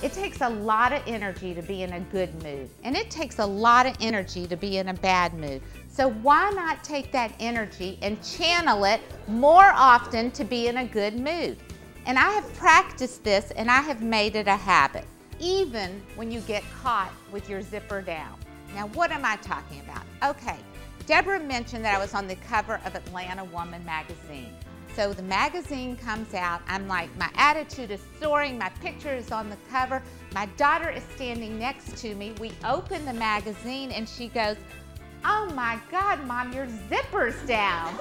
It takes a lot of energy to be in a good mood, and it takes a lot of energy to be in a bad mood. So why not take that energy and channel it more often to be in a good mood? And I have practiced this, and I have made it a habit, even when you get caught with your zipper down. Now, what am I talking about? Okay, Deborah mentioned that I was on the cover of Atlanta Woman magazine. So the magazine comes out, I'm like, my attitude is soaring, my picture is on the cover, my daughter is standing next to me. We open the magazine and she goes, "Oh my God, Mom, your zipper's down."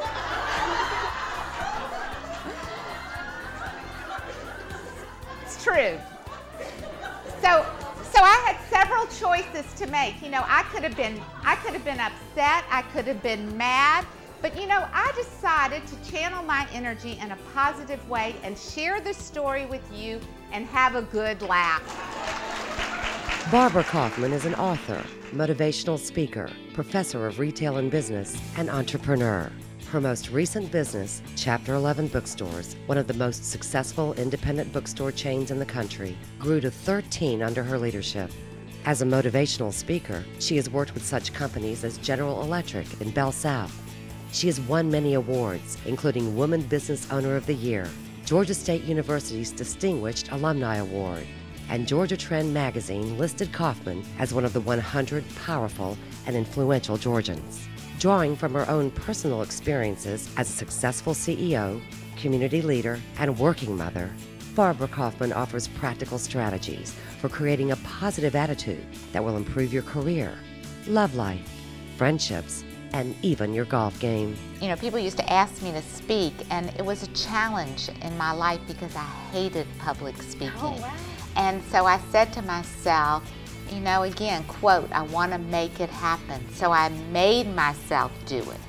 It's true. So I had several choices to make. You know, I could have been upset, I could have been mad, but you know, I decided to channel my energy in a positive way and share the story with you and have a good laugh. Barbara Kaufman is an author, motivational speaker, professor of retail and business, and entrepreneur. Her most recent business, Chapter 11 Bookstores, one of the most successful independent bookstore chains in the country, grew to 13 under her leadership. As a motivational speaker, she has worked with such companies as General Electric and Bell South. She has won many awards, including Woman Business Owner of the Year, Georgia State University's Distinguished Alumni Award, and Georgia Trend magazine listed Kaufman as one of the 100 powerful and influential Georgians. Drawing from her own personal experiences as a successful CEO, community leader, and working mother, Barbara Kaufman offers practical strategies for creating a positive attitude that will improve your career, love life, friendships, and even your golf game. You know, people used to ask me to speak, and it was a challenge in my life because I hated public speaking. Oh, wow. And so I said to myself, you know, again, quote, I want to make it happen. So I made myself do it,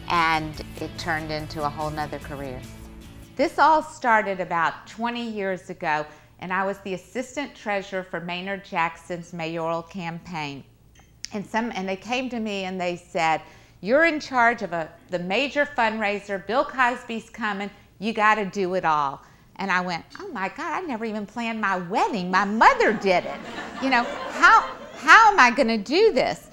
and it turned into a whole nother career. This all started about 20 years ago, and I was the assistant treasurer for Maynard Jackson's mayoral campaign. And they came to me and they said, "You're in charge of the major fundraiser, Bill Cosby's coming, you got to do it all." And I went, oh my God, I never even planned my wedding. My mother did it. You know, how am I going to do this?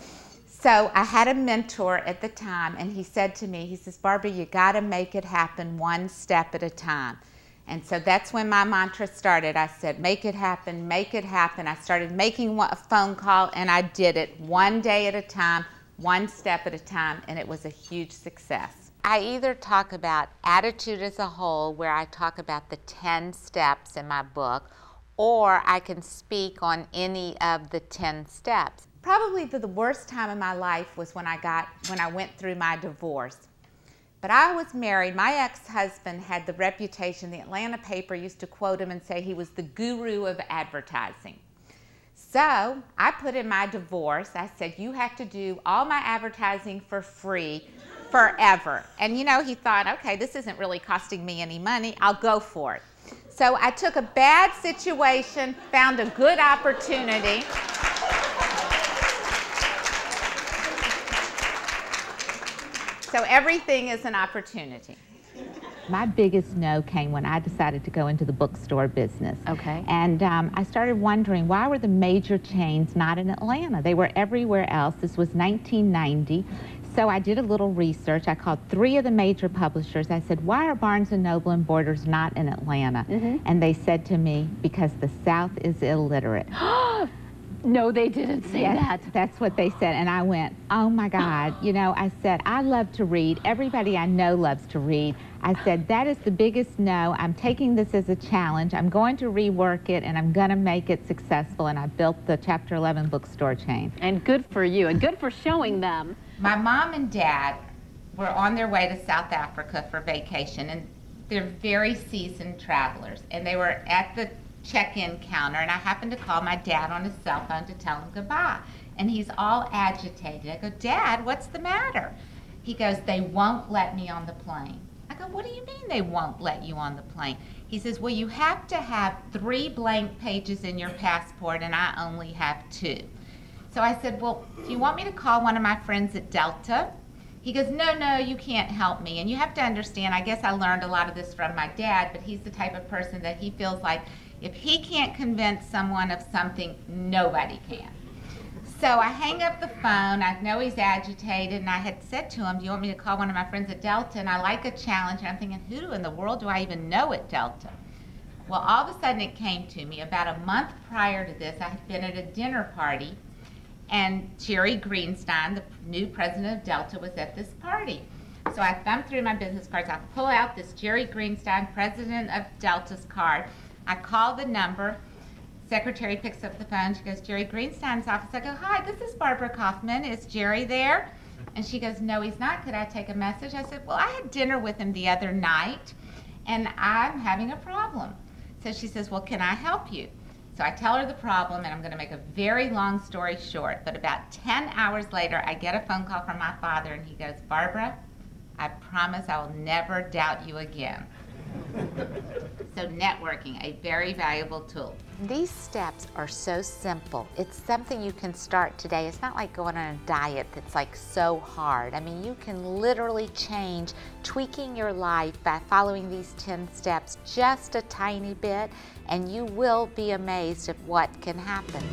So I had a mentor at the time, and he said to me, he says, "Barbara, you got to make it happen one step at a time." And so that's when my mantra started. I said, make it happen, make it happen. I started making a phone call, and I did it one day at a time, one step at a time, and it was a huge success. I either talk about attitude as a whole, where I talk about the 10 steps in my book, or I can speak on any of the 10 steps. Probably the worst time in my life was when I went through my divorce. But I was married. My ex-husband had the reputation, the Atlanta paper used to quote him and say he was the guru of advertising. So I put in my divorce, I said, you have to do all my advertising for free forever. And you know, he thought, okay, this isn't really costing me any money, I'll go for it. So I took a bad situation, found a good opportunity. So everything is an opportunity. My biggest no came when I decided to go into the bookstore business. Okay. And I started wondering, why were the major chains not in Atlanta? They were everywhere else. This was 1990. So I did a little research. I called 3 of the major publishers. I said, why are Barnes & Noble and Borders not in Atlanta? And they said to me, because the South is illiterate. No, they didn't say that. That's what they said. And I went, oh my God. You know, I said, I love to read. Everybody I know loves to read. I said, that is the biggest no. I'm taking this as a challenge. I'm going to rework it, and I'm going to make it successful. And I built the Chapter 11 bookstore chain. And good for you, and good for showing them. My mom and dad were on their way to South Africa for vacation, and they're very seasoned travelers. And they were at the check-in counter, and I happened to call my dad on his cell phone to tell him goodbye. And he's all agitated. I go, Dad, what's the matter? He goes, they won't let me on the plane. I go, what do you mean they won't let you on the plane? He says, well, you have to have 3 blank pages in your passport, and I only have 2. So I said, well, do you want me to call one of my friends at Delta? He goes, no, you can't help me. And you have to understand, I guess I learned a lot of this from my dad, but he's the type of person that he feels like If he can't convince someone of something, nobody can. So I hang up the phone. I know he's agitated, and I had said to him, do you want me to call one of my friends at Delta? And I like a challenge, and I'm thinking, who in the world do I even know at Delta? Well, all of a sudden it came to me. About a month prior to this, I had been at a dinner party, and Jerry Greenstein, the new president of Delta, was at this party. So I thumbed through my business cards. I pull out this Jerry Greenstein, president of Delta's card. I call the number. Secretary picks up the phone. She goes, Jerry Greenstein's office. I go, hi, this is Barbara Kaufman. Is Jerry there? And she goes, no, he's not. Could I take a message? I said, well, I had dinner with him the other night, and I'm having a problem. So she says, well, can I help you? So I tell her the problem, and I'm going to make a very long story short. But about 10 hours later, I get a phone call from my father, and he goes, Barbara, I promise I will never doubt you again. So networking, a very valuable tool. These steps are so simple. It's something you can start today. It's not like going on a diet that's like so hard. I mean, you can literally change, tweaking your life by following these 10 steps just a tiny bit, and you will be amazed at what can happen.